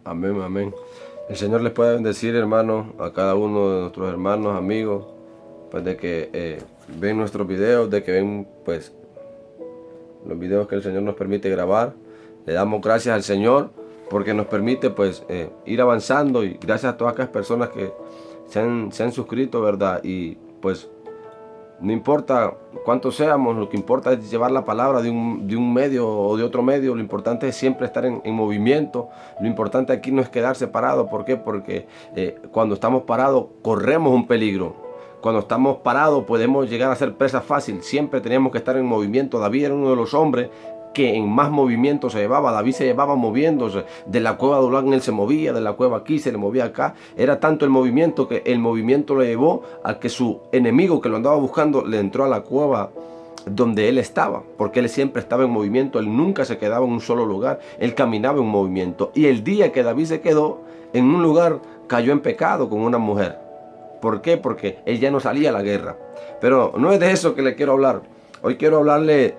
Amén, amén. El Señor les puede bendecir, hermanos, a cada uno de nuestros hermanos, amigos, pues de que ven nuestros videos, de que ven pues los videos que el Señor nos permite grabar. Le damos gracias al Señor porque nos permite pues ir avanzando, y gracias a todas aquellas personas que se han suscrito, ¿verdad? Y pues no importa cuántos seamos, lo que importa es llevar la palabra de un medio o de otro medio. Lo importante es siempre estar en movimiento. Lo importante aquí no es quedarse parado. ¿Por qué? Porque cuando estamos parados corremos un peligro. Cuando estamos parados podemos llegar a ser presa fácil. Siempre teníamos que estar en movimiento. David era uno de los hombres que en más movimiento se llevaba. David se llevaba moviéndose. De la cueva de Adulán él se movía, de la cueva aquí se le movía acá. Era tanto el movimiento que el movimiento le llevó a que su enemigo que lo andaba buscando le entró a la cueva donde él estaba, porque él siempre estaba en movimiento. Él nunca se quedaba en un solo lugar, él caminaba en movimiento. Y el día que David se quedó en un lugar, cayó en pecado con una mujer. ¿Por qué? Porque él ya no salía a la guerra. Pero no es de eso que le quiero hablar. Hoy quiero hablarle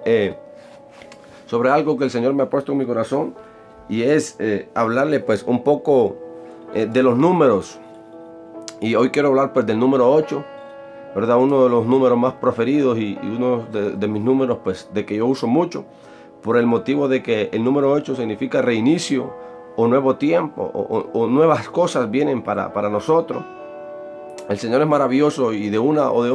sobre algo que el Señor me ha puesto en mi corazón, y es hablarle pues un poco de los números. Y hoy quiero hablar pues del número 8, ¿verdad? Uno de los números más preferidos y uno de mis números pues de que yo uso mucho, por el motivo de que el número 8 significa reinicio o nuevo tiempo o nuevas cosas vienen para nosotros. El Señor es maravilloso y de una o de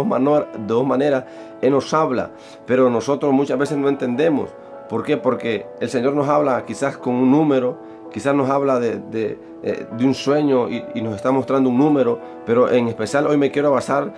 dos maneras Él nos habla, pero nosotros muchas veces no entendemos. ¿Por qué? Porque el Señor nos habla quizás con un número, quizás nos habla de un sueño y nos está mostrando un número, pero en especial hoy me quiero basar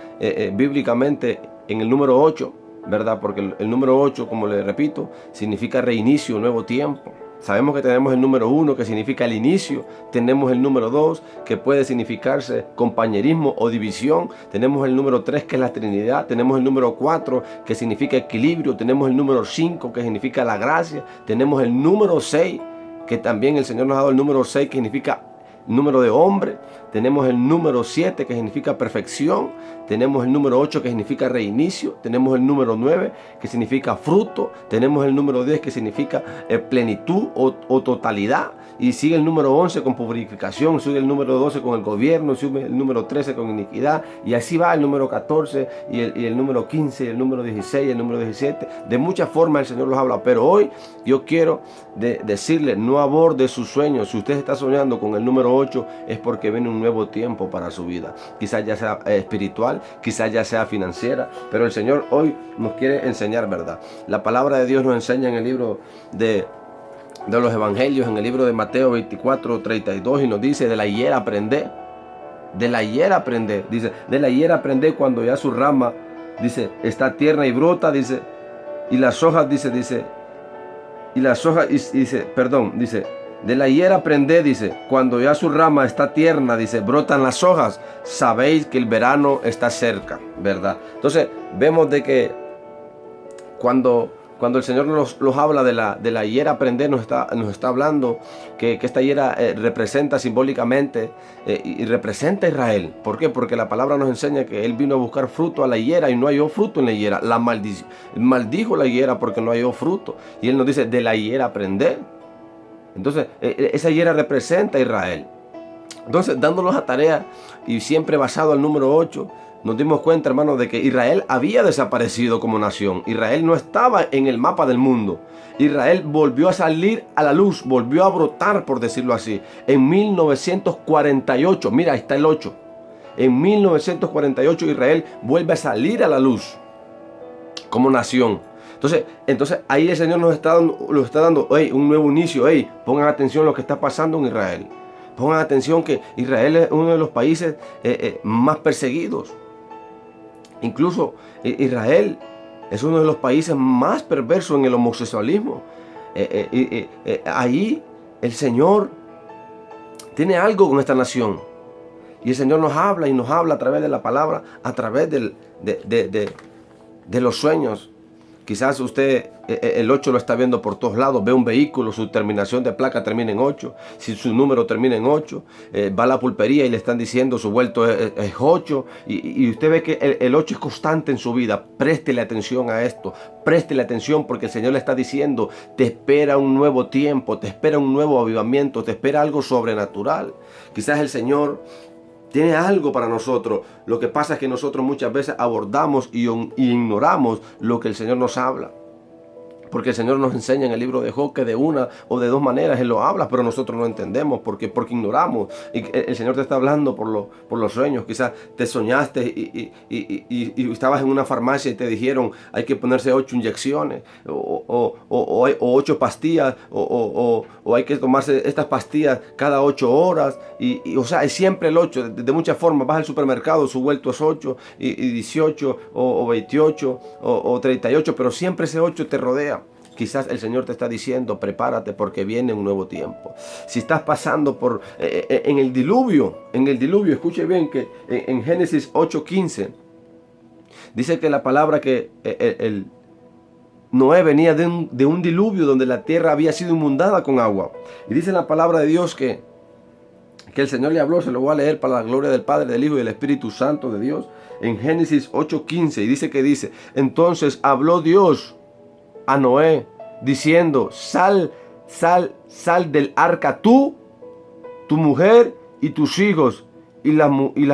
bíblicamente en el número 8, ¿verdad? Porque el número 8, como le repito, significa reinicio, nuevo tiempo. Sabemos que tenemos el número 1, que significa el inicio. Tenemos el número 2, que puede significarse compañerismo o división. Tenemos el número 3, que es la Trinidad. Tenemos el número 4, que significa equilibrio. Tenemos el número 5, que significa la gracia. Tenemos el número 6, que también el Señor nos ha dado el número 6, que significa número de hombre. Tenemos el número 7, que significa perfección. Tenemos el número 8, que significa reinicio. Tenemos el número 9, que significa fruto. Tenemos el número 10, que significa plenitud o totalidad. Y sigue el número 11 con purificación. Sigue el número 12 con el gobierno. Sigue el número 13 con iniquidad. Y así va el número 14 y el número 15, y el número 16, y el número 17. De muchas formas el Señor los habla. Pero hoy yo quiero decirle, no aborde sus sueños. Si usted está soñando con el número 8, es porque viene un nuevo tiempo para su vida. Quizás ya sea espiritual, quizás ya sea financiera, pero el Señor hoy nos quiere enseñar verdad. La palabra de Dios nos enseña en el libro de los evangelios, en el libro de Mateo 24:32, y nos dice: de la higuera aprended, de la higuera aprended, dice, de la higuera aprended cuando ya su rama, dice, está tierna y brota, dice, y las hojas, dice, y las hojas, dice, de la higuera aprended, dice, cuando ya su rama está tierna, dice, brotan las hojas, sabéis que el verano está cerca, ¿verdad? Entonces vemos de que cuando el Señor los habla de la higuera aprender, nos está hablando que esta higuera representa simbólicamente y representa a Israel. ¿Por qué? Porque la palabra nos enseña que Él vino a buscar fruto a la higuera y no halló fruto en la higuera. Maldijo la higuera porque no halló fruto. Y Él nos dice, de la higuera aprender. Entonces, esa higuera representa a Israel. Entonces, dándonos a tarea y siempre basado al número 8, nos dimos cuenta, hermanos, de que Israel había desaparecido como nación. Israel no estaba en el mapa del mundo. Israel volvió a salir a la luz, volvió a brotar, por decirlo así, en 1948. Mira, ahí está el 8. En 1948 Israel vuelve a salir a la luz como nación. Entonces ahí el Señor nos está dando un nuevo inicio. Pongan atención a lo que está pasando en Israel. Pongan atención que Israel es uno de los países más perseguidos. Incluso Israel es uno de los países más perversos en el homosexualismo. Ahí el Señor tiene algo con esta nación. Y el Señor nos habla a través de la palabra, a través de los sueños. Quizás usted el 8 lo está viendo por todos lados, ve un vehículo, su terminación de placa termina en 8, si su número termina en 8, va a la pulpería y le están diciendo su vuelto es 8, y usted ve que el 8 es constante en su vida. Préstele atención a esto, préstele atención, porque el Señor le está diciendo, te espera un nuevo tiempo, te espera un nuevo avivamiento, te espera algo sobrenatural. Quizás el Señor tiene algo para nosotros. Lo que pasa es que nosotros muchas veces abordamos y ignoramos lo que el Señor nos habla. Porque el Señor nos enseña en el libro de Job que de una o de dos maneras Él lo habla, pero nosotros no entendemos porque ignoramos. Y el Señor te está hablando por los sueños. Quizás te soñaste y estabas en una farmacia y te dijeron hay que ponerse 8 inyecciones o 8 pastillas o hay que tomarse estas pastillas cada 8 horas. O sea, es siempre el 8. De muchas formas, vas al supermercado, su vuelto es 8 y 18 o 28 o 38, pero siempre ese 8 te rodea. Quizás el Señor te está diciendo, prepárate porque viene un nuevo tiempo. Si estás pasando por en el diluvio, escuche bien que en Génesis 8:15 dice que la palabra que Noé venía de un diluvio donde la tierra había sido inundada con agua. Y dice la palabra de Dios que el Señor le habló, se lo voy a leer para la gloria del Padre, del Hijo y del Espíritu Santo de Dios. En Génesis 8:15 y dice, entonces habló Dios a Noé diciendo, sal del arca tú, tu mujer y tus hijos y las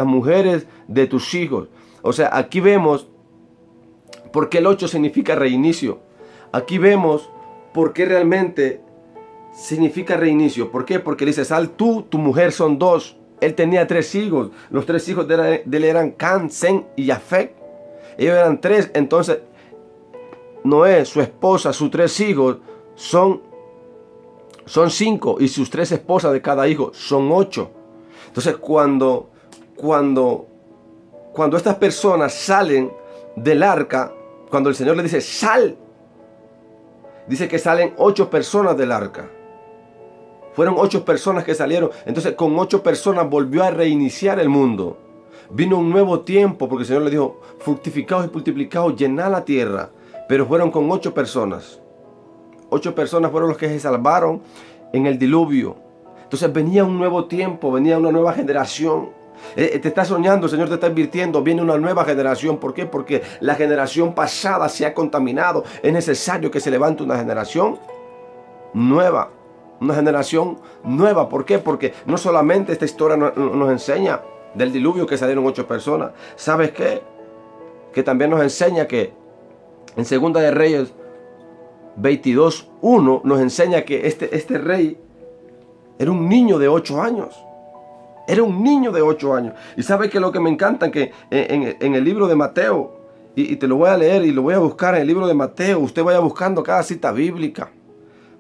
mujeres de tus hijos. O sea, aquí vemos por qué el 8 significa reinicio. Aquí vemos por qué realmente significa reinicio. ¿Por qué? Porque dice, sal tú, tu mujer son 2. Él tenía 3 hijos. Los 3 hijos de él eran Can, Sem y Jafet. Ellos eran 3. Entonces Noé, su esposa, sus 3 hijos son 5 y sus 3 esposas de cada hijo son 8. Entonces cuando estas personas salen del arca, cuando el Señor le dice sal, dice que salen 8 personas del arca. Fueron 8 personas que salieron. Entonces con 8 personas volvió a reiniciar el mundo. Vino un nuevo tiempo porque el Señor le dijo, fructificaos y multiplicaos, llenad la tierra. Pero fueron con 8 personas. 8 personas fueron los que se salvaron en el diluvio. Entonces venía un nuevo tiempo, venía una nueva generación. Te está soñando, el Señor te está advirtiendo, viene una nueva generación. ¿Por qué? Porque la generación pasada se ha contaminado. Es necesario que se levante una generación nueva. Una generación nueva. ¿Por qué? Porque no solamente esta historia nos enseña del diluvio que salieron 8 personas. ¿Sabes qué? Que también nos enseña que en Segunda de Reyes 22:1 nos enseña que este rey era un niño de 8 años. Era un niño de 8 años. Y sabe que lo que me encanta que en el libro de Mateo, y te lo voy a leer y lo voy a buscar en el libro de Mateo, usted vaya buscando cada cita bíblica.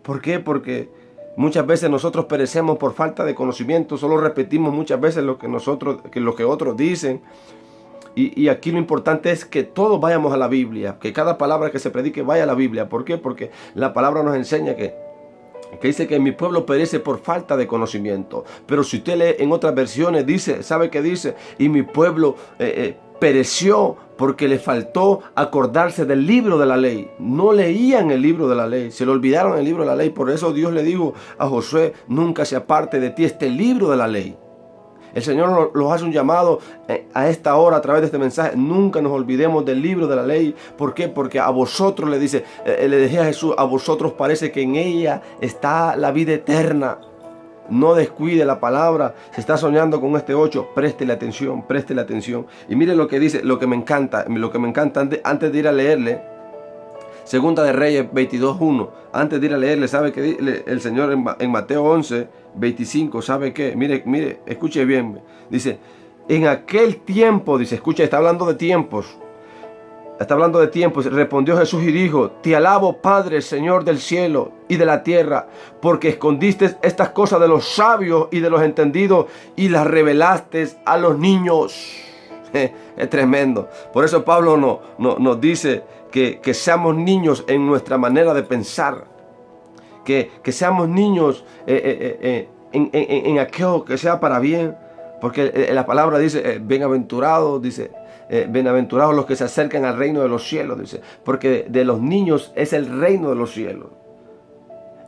¿Por qué? Porque muchas veces nosotros perecemos por falta de conocimiento, solo repetimos muchas veces lo que otros dicen. Y aquí lo importante es que todos vayamos a la Biblia, que cada palabra que se predique vaya a la Biblia. ¿Por qué? Porque la palabra nos enseña que dice que mi pueblo perece por falta de conocimiento. Pero si usted lee en otras versiones, ¿sabe qué dice? Y mi pueblo pereció porque le faltó acordarse del libro de la ley. No leían el libro de la ley, se le olvidaron el libro de la ley. Por eso Dios le dijo a Josué, nunca se aparte de ti este libro de la ley. El Señor nos hace un llamado a esta hora a través de este mensaje. Nunca nos olvidemos del libro de la ley. ¿Por qué? Porque a vosotros, le dije a Jesús, a vosotros parece que en ella está la vida eterna. No descuide la palabra. Se está soñando con este 8. Préstele atención, préstele atención. Y mire lo que dice, lo que me encanta antes de ir a leerle. Segunda de Reyes 22:1. Antes de ir a leerle, ¿sabe qué? El Señor en Mateo 11:25, ¿sabe qué? Mire, escuche bien. Dice, en aquel tiempo, escucha, está hablando de tiempos. Respondió Jesús y dijo, te alabo, Padre, Señor del cielo y de la tierra, porque escondiste estas cosas de los sabios y de los entendidos y las revelaste a los niños. Es tremendo. Por eso Pablo nos dice que seamos niños en nuestra manera de pensar. Que seamos niños en aquello que sea para bien. Porque la palabra dice, bienaventurado, dice, bienaventurados los que se acercan al reino de los cielos, dice, porque de los niños es el reino de los cielos.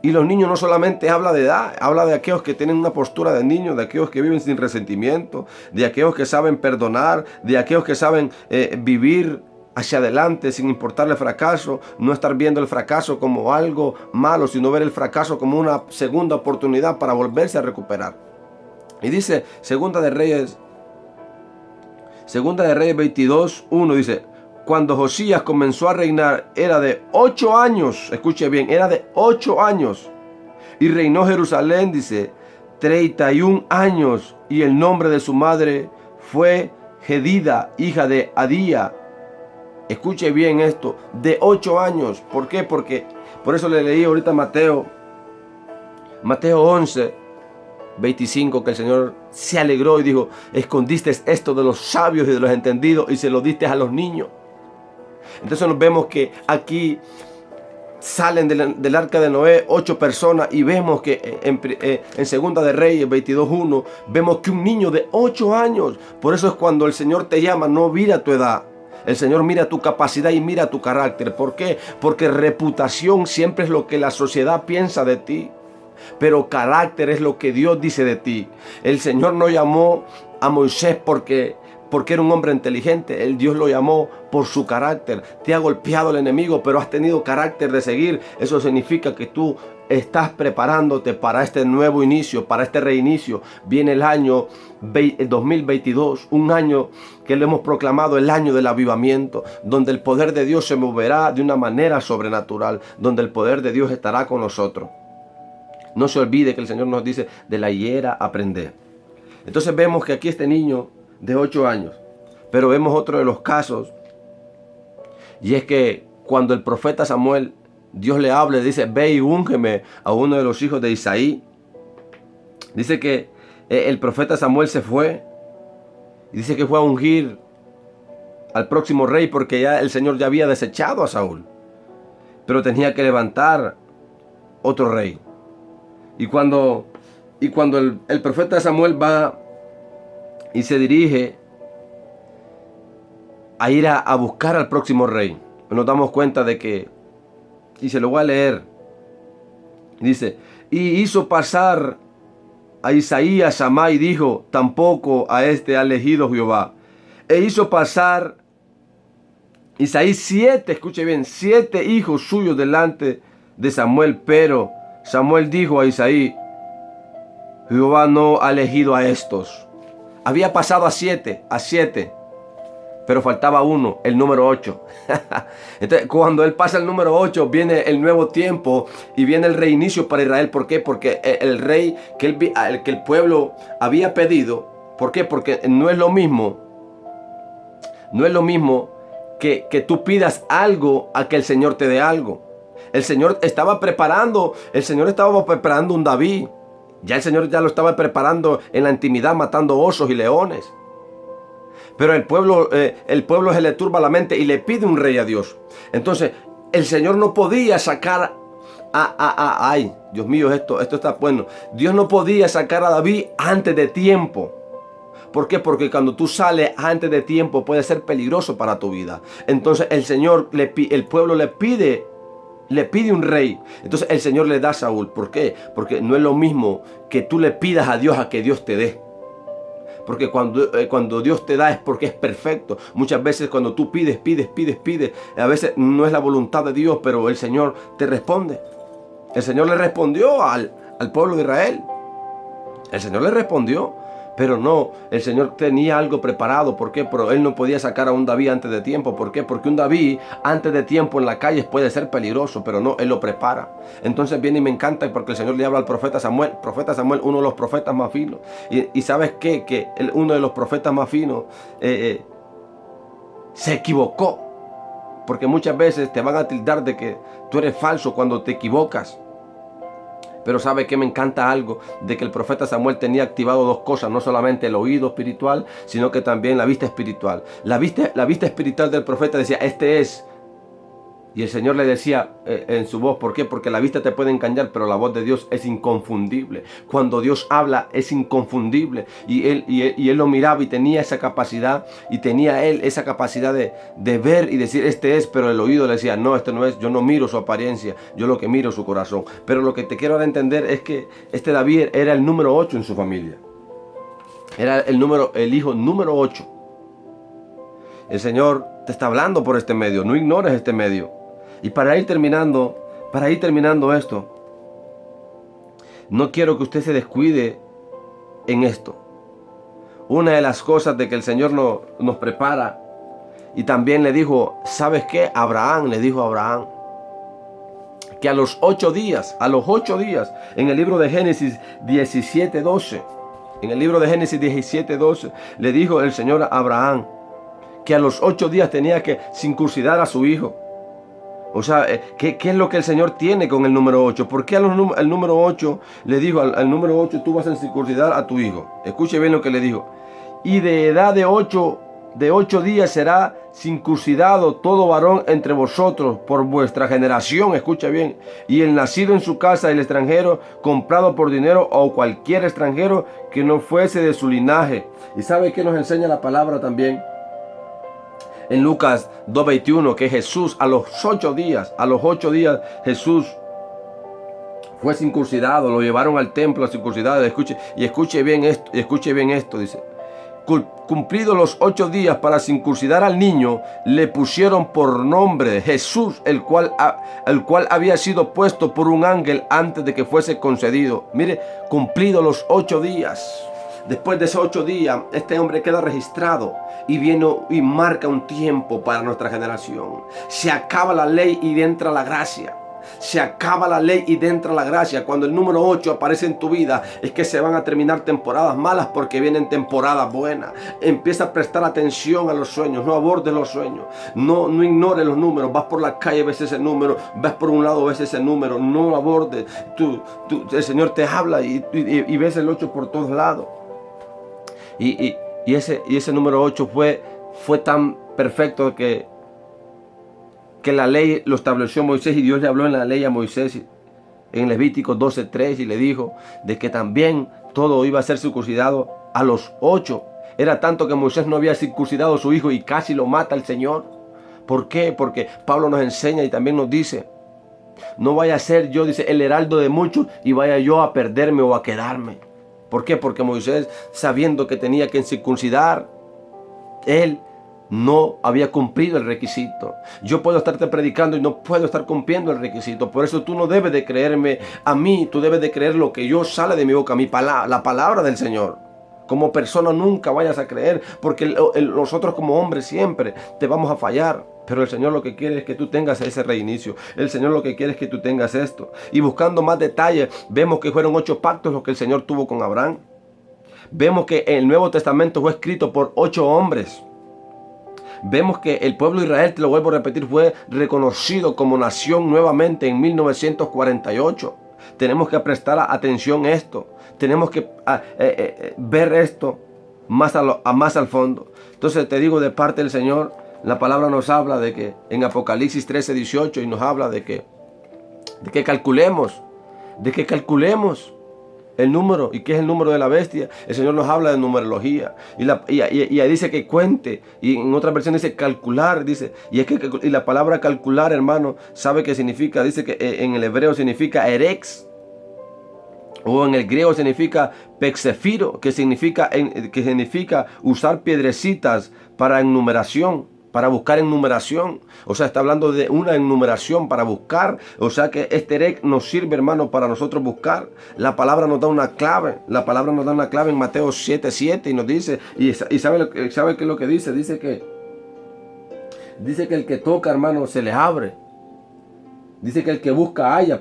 Y los niños no solamente habla de edad, habla de aquellos que tienen una postura de niños, de aquellos que viven sin resentimiento, de aquellos que saben perdonar, de aquellos que saben vivir hacia adelante sin importarle el fracaso, no estar viendo el fracaso como algo malo, sino ver el fracaso como una segunda oportunidad para volverse a recuperar. Y dice Segunda de Reyes 22:1, dice: cuando Josías comenzó a reinar era de 8 años, escuche bien, era de 8 años, y reinó Jerusalén, dice, 31 años, y el nombre de su madre fue Jedida, hija de Adía. Escuche bien esto, de 8 años. ¿Por qué? Porque, por eso le leí ahorita Mateo 11:25, que el Señor se alegró y dijo: escondiste esto de los sabios y de los entendidos y se lo diste a los niños. Entonces nos vemos que aquí salen del arca de Noé 8 personas, y vemos que en Segunda de Reyes 22:1 vemos que un niño de 8 años. Por eso es cuando el Señor te llama, no mira tu edad. El Señor mira tu capacidad y mira tu carácter. ¿Por qué? Porque reputación siempre es lo que la sociedad piensa de ti, pero carácter es lo que Dios dice de ti. El Señor no llamó a Moisés porque era un hombre inteligente. Dios lo llamó por su carácter. Te ha golpeado el enemigo, pero has tenido carácter de seguir. Eso significa que tú estás preparándote para este nuevo inicio, para este reinicio. Viene el año 2022, un año que lo hemos proclamado el año del avivamiento, donde el poder de Dios se moverá de una manera sobrenatural, donde el poder de Dios estará con nosotros. No se olvide que el Señor nos dice: de la higuera aprender. Entonces vemos que aquí este niño de 8 años, pero vemos otro de los casos, y es que cuando el profeta Samuel, Dios le habla y dice: ve y úngeme a uno de los hijos de Isaí. Dice que el profeta Samuel se fue, y dice que fue a ungir al próximo rey, porque ya el Señor ya había desechado a Saúl, pero tenía que levantar otro rey. Y cuando el profeta Samuel va y se dirige a ir a buscar al próximo rey, nos damos cuenta de que, y se lo voy a leer, dice: y hizo pasar a Isaí a Samá y dijo: tampoco a este ha elegido Jehová. E hizo pasar Isaí 7, escuche bien, 7 hijos suyos delante de Samuel, pero Samuel dijo a Isaí: Jehová no ha elegido a estos. Había pasado a 7, pero faltaba uno, el número 8. Entonces, cuando él pasa el número 8, viene el nuevo tiempo y viene el reinicio para Israel. ¿Por qué? Porque el rey que el pueblo había pedido. ¿Por qué? Porque no es lo mismo que tú pidas algo a que el Señor te dé algo. El Señor estaba preparando un David. Ya el Señor ya lo estaba preparando en la intimidad, matando osos y leones. Pero el pueblo se le turba la mente y le pide un rey a Dios. Entonces el Señor no podía sacar ay, Dios mío, esto está bueno. Dios no podía sacar a David antes de tiempo. ¿Por qué? Porque cuando tú sales antes de tiempo puede ser peligroso para tu vida. Entonces el pueblo le pide un rey. Entonces el Señor le da a Saúl. ¿Por qué? Porque no es lo mismo que tú le pidas a Dios a que Dios te dé. Porque cuando Dios te da es porque es perfecto. Muchas veces cuando tú pides, a veces no es la voluntad de Dios, pero el Señor te responde. El Señor le respondió al pueblo de Israel. El Señor le respondió. Pero no, el Señor tenía algo preparado. ¿Por qué? Pero él no podía sacar a un David antes de tiempo. ¿Por qué? Porque un David antes de tiempo en la calle puede ser peligroso, pero no, él lo prepara. Entonces viene y me encanta porque el Señor le habla al profeta Samuel. Profeta Samuel, uno de los profetas más finos. Y ¿sabes qué? Que uno de los profetas más finos se equivocó. Porque muchas veces te van a tildar de que tú eres falso cuando te equivocas. Pero ¿sabe qué? Me encanta algo de que el profeta Samuel tenía activado 2 cosas, no solamente el oído espiritual, sino que también la vista espiritual. La vista espiritual del profeta decía: este es Y el Señor le decía en su voz, ¿por qué? Porque la vista te puede engañar, pero la voz de Dios es inconfundible. Cuando Dios habla es inconfundible. Y él lo miraba y tenía esa capacidad, y tenía él esa capacidad de ver y decir, este es, pero el oído le decía, no, este no es, yo no miro su apariencia, yo lo que miro es su corazón. Pero lo que te quiero dar a entender es que este David era el número 8 en su familia. Era el hijo número 8. El Señor te está hablando por este medio, no ignores este medio. Y para ir terminando esto, no quiero que usted se descuide en esto. Una de las cosas de que el Señor nos prepara, y también le dijo, ¿sabes qué? Le dijo a Abraham, que a los 8 días, en el libro de Génesis 17:12, le dijo el Señor a Abraham, que a los 8 días tenía que circuncidar a su hijo. O sea, ¿qué es lo que el Señor tiene con el número 8? ¿Por qué el número 8 le dijo al número 8, tú vas a circuncidar a tu hijo? Escuche bien lo que le dijo. Y de edad de 8 días será circuncidado todo varón entre vosotros por vuestra generación. Escucha bien. Y el nacido en su casa, el extranjero, comprado por dinero, o cualquier extranjero que no fuese de su linaje. ¿Y sabe qué nos enseña la palabra también? En Lucas 2:21, que Jesús a los 8 días Jesús fue circuncidado, lo llevaron al templo a circuncidar. Escuche bien esto, dice. Cumplidos los 8 días para circuncidar al niño, le pusieron por nombre Jesús, el cual había sido puesto por un ángel antes de que fuese concedido. Mire, cumplidos los 8 días. Después de esos 8 días, este hombre queda registrado y viene y marca un tiempo para nuestra generación. Se acaba la ley y entra la gracia. Cuando el número 8 aparece en tu vida, es que se van a terminar temporadas malas, porque vienen temporadas buenas. Empieza a prestar atención a los sueños, no abordes los sueños, no ignores los números. Vas por la calle, ves ese número, vas por un lado, ves ese número, no lo abordes. El Señor te habla y ves el 8 por todos lados. Y ese número 8 fue tan perfecto que la ley lo estableció Moisés, y Dios le habló en la ley a Moisés en Levítico 12:3, y le dijo de que también todo iba a ser circuncidado a los 8. Era tanto que Moisés no había circuncidado a su hijo y casi lo mata el Señor. ¿Por qué? Porque Pablo nos enseña y también nos dice, no vaya a ser yo, dice, el heraldo de muchos y vaya yo a perderme o a quedarme. ¿Por qué? Porque Moisés, sabiendo que tenía que circuncidar, él no había cumplido el requisito. Yo puedo estarte predicando y no puedo estar cumpliendo el requisito. Por eso tú no debes de creerme a mí, tú debes de creer lo que yo sale de mi boca, la palabra del Señor. Como persona nunca vayas a creer, porque nosotros como hombres siempre te vamos a fallar. Pero el Señor lo que quiere es que tú tengas ese reinicio. El Señor lo que quiere es que tú tengas esto. Y buscando más detalles, vemos que fueron 8 pactos los que el Señor tuvo con Abraham. Vemos que el Nuevo Testamento fue escrito por 8 hombres. Vemos que el pueblo de Israel, te lo vuelvo a repetir, fue reconocido como nación nuevamente en 1948. Tenemos que prestar atención a esto. Tenemos que ver esto más al fondo. Entonces te digo, de parte del Señor, la palabra nos habla de que en Apocalipsis 13:18, y nos habla de que calculemos el número. ¿Y qué es el número de la bestia? El Señor nos habla de numerología. Y ahí dice que cuente. Y en otra versión dice calcular. Y la palabra calcular, hermano, ¿sabe qué significa? Dice que en el hebreo significa erex. O en el griego significa pexefiro, que significa usar piedrecitas para enumeración. Para buscar enumeración. O sea, está hablando de una enumeración para buscar. O sea que este erec nos sirve, hermano, para nosotros buscar. La palabra nos da una clave. La palabra nos da una clave en Mateo 7:7 y nos dice, y sabe qué es lo que dice. Dice que el que toca, hermano, se le abre. Dice que el que busca halla,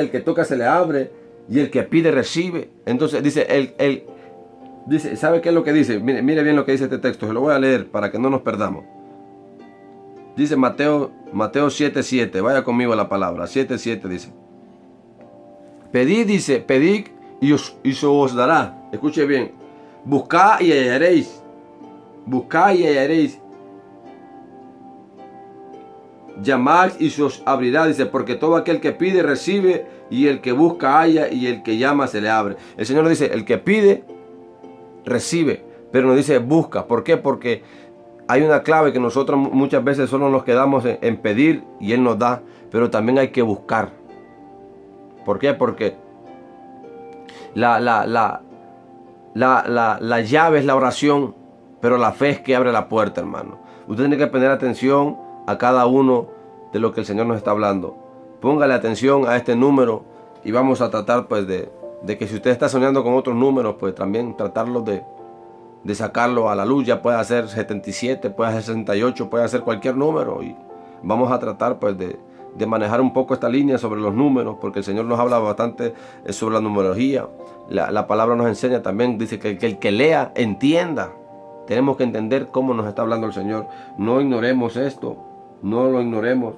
el que toca se le abre, y el que pide recibe. Entonces dice, dice, ¿sabe qué es lo que dice? Mire bien lo que dice este texto. Se lo voy a leer para que no nos perdamos. Dice Mateo 7:7. Vaya conmigo a la palabra. 7:7 dice. Pedid y se os dará. Escuche bien. Buscad y hallaréis. llamad y se os abrirá, dice, porque todo aquel que pide recibe, y el que busca halla, y el que llama se le abre. El Señor nos dice, el que pide recibe, pero nos dice busca. ¿Por qué? Porque hay una clave que nosotros muchas veces solo nos quedamos en pedir y Él nos da, pero también hay que buscar. ¿Por qué? Porque la llave es la oración, pero la fe es que abre la puerta, hermano. Usted tiene que poner atención a cada uno de lo que el Señor nos está hablando. Póngale atención a este número y vamos a tratar pues de que si usted está soñando con otros números, pues también tratarlo de sacarlo a la luz. Ya puede hacer 77, puede hacer 68, puede hacer cualquier número, y vamos a tratar pues de manejar un poco esta línea sobre los números, porque el Señor nos habla bastante sobre la numerología. La palabra nos enseña también, dice que el que lea entienda. Tenemos que entender cómo nos está hablando el Señor. No ignoremos esto, no lo ignoremos.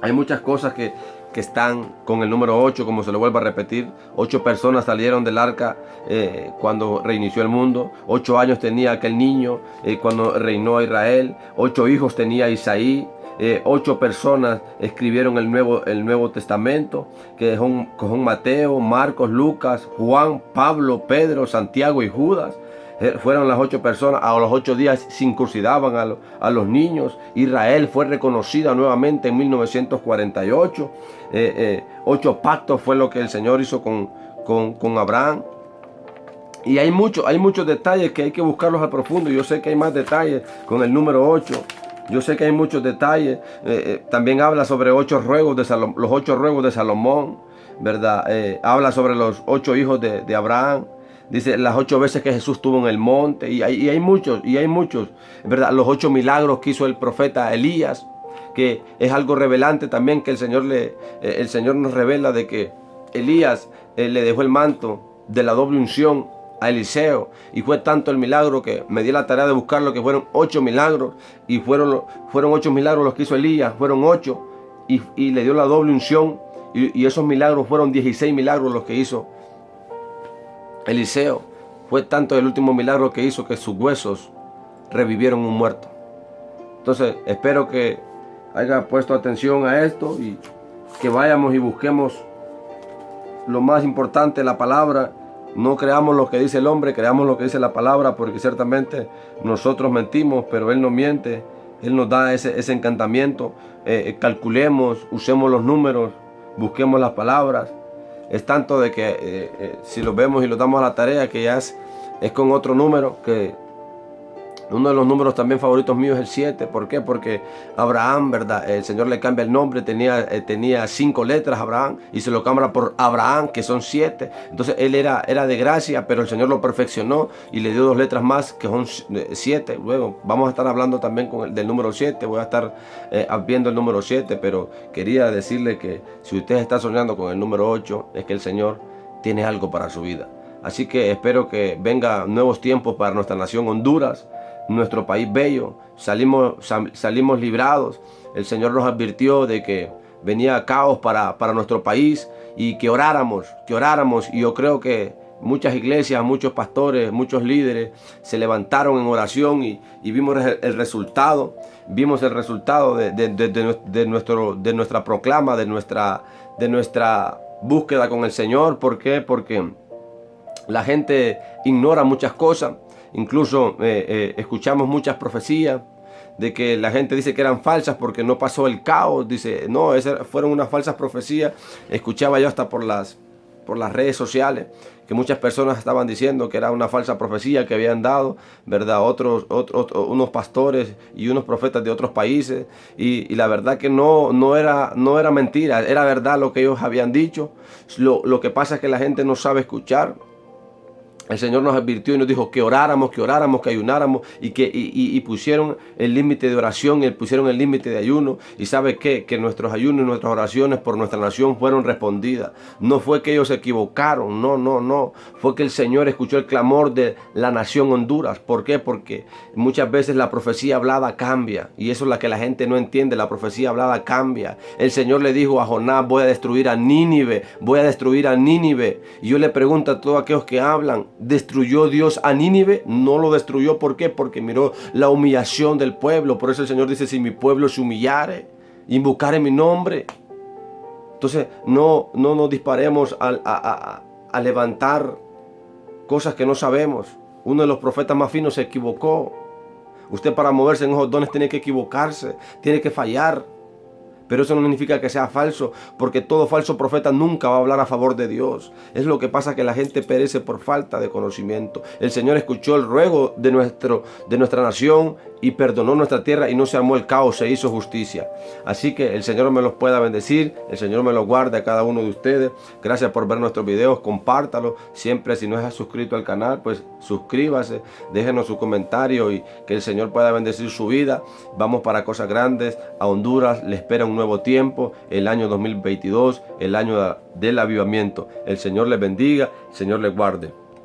Hay muchas cosas que están con el número 8, como se lo vuelvo a repetir. 8 personas salieron del arca cuando reinició el mundo. 8 años tenía aquel niño cuando reinó Israel. 8 hijos tenía Isaí. 8 personas escribieron el Nuevo Testamento, que son Mateo, Marcos, Lucas, Juan, Pablo, Pedro, Santiago y Judas. Fueron las 8 personas. A los 8 días circuncidaban a los niños. Israel fue reconocida nuevamente en 1948. 8 pactos fue lo que el Señor hizo con Abraham. Y hay muchos detalles que hay que buscarlos a profundo. Yo sé que hay más detalles con el número 8. Yo sé que hay muchos detalles. También habla sobre los 8 ruegos de Salomón, ¿verdad? Habla sobre los 8 hijos de Abraham. Dice las 8 veces que Jesús estuvo en el monte. Y hay muchos, ¿verdad? Los 8 milagros que hizo el profeta Elías, que es algo revelante también, que el Señor nos revela de que Elías le dejó el manto de la doble unción a Eliseo, y fue tanto el milagro que me di la tarea de buscarlo, que fueron 8 milagros, y fueron 8 milagros los que hizo Elías, fueron 8, y le dio la doble unción, y esos milagros fueron 16 milagros los que hizo Eliseo. Fue tanto el último milagro que hizo que sus huesos revivieron un muerto. Entonces espero que haya puesto atención a esto y que vayamos y busquemos lo más importante, la palabra. No creamos lo que dice el hombre, creamos lo que dice la palabra, porque ciertamente nosotros mentimos, pero Él no miente. Él nos da ese encantamiento. Calculemos, usemos los números, busquemos las palabras. Es tanto de que si lo vemos y lo damos a la tarea, que ya es con otro número, que uno de los números también favoritos míos es el 7. ¿Por qué? Porque Abraham, ¿verdad? El Señor le cambia el nombre, tenía 5 letras Abraham, y se lo cambia por Abraham, que son 7. Entonces él era de gracia, pero el Señor lo perfeccionó y le dio 2 letras más, que son 7. Luego vamos a estar hablando también del número 7, voy a estar viendo el número 7, pero quería decirle que si usted está soñando con el número 8, es que el Señor tiene algo para su vida. Así que espero que vengan nuevos tiempos para nuestra nación Honduras, nuestro país bello. Salimos librados. El Señor nos advirtió de que venía caos para nuestro país, y que oráramos. Y yo creo que muchas iglesias, muchos pastores, muchos líderes se levantaron en oración, y vimos el resultado. Vimos el resultado de nuestra proclama, de nuestra búsqueda con el Señor. ¿Por qué? Porque la gente ignora muchas cosas. Incluso escuchamos muchas profecías de que la gente dice que eran falsas porque no pasó el caos. Dice, no, esas fueron unas falsas profecías. Escuchaba yo hasta por las redes sociales que muchas personas estaban diciendo que era una falsa profecía que habían dado, ¿verdad? Unos pastores y unos profetas de otros países, y la verdad que no era mentira, era verdad lo que ellos habían dicho. Lo que pasa es que la gente no sabe escuchar. El Señor nos advirtió y nos dijo que oráramos, que ayunáramos, y pusieron el límite de oración y pusieron el límite de ayuno. Y ¿sabe qué? Que nuestros ayunos y nuestras oraciones por nuestra nación fueron respondidas. No fue que ellos se equivocaron, no. Fue que el Señor escuchó el clamor de la nación Honduras. ¿Por qué? Porque muchas veces la profecía hablada cambia, y eso es la que la gente no entiende. La profecía hablada cambia. El Señor le dijo a Jonás, voy a destruir a Nínive. Y yo le pregunto a todos aquellos que hablan, ¿destruyó Dios a Nínive? No lo destruyó. ¿Por qué? Porque miró la humillación del pueblo. Por eso el Señor dice, si mi pueblo se humillare invocar en mi nombre. Entonces no nos disparemos a levantar cosas que no sabemos. Uno de los profetas más finos se equivocó. Usted para moverse en esos dones tiene que equivocarse, tiene que fallar. Pero eso no significa que sea falso, porque todo falso profeta nunca va a hablar a favor de Dios. Es lo que pasa, que la gente perece por falta de conocimiento. El Señor escuchó el ruego de nuestra nación y perdonó nuestra tierra, y no se armó el caos, se hizo justicia. Así que el Señor me los pueda bendecir, el Señor me los guarde a cada uno de ustedes. Gracias por ver nuestros videos, compártalo. Siempre, si no es suscrito al canal, pues suscríbase, déjenos su comentario y que el Señor pueda bendecir su vida. Vamos para cosas grandes. A Honduras le espera un nuevo tiempo, el año 2022, el año del avivamiento. El Señor les bendiga, el Señor les guarde.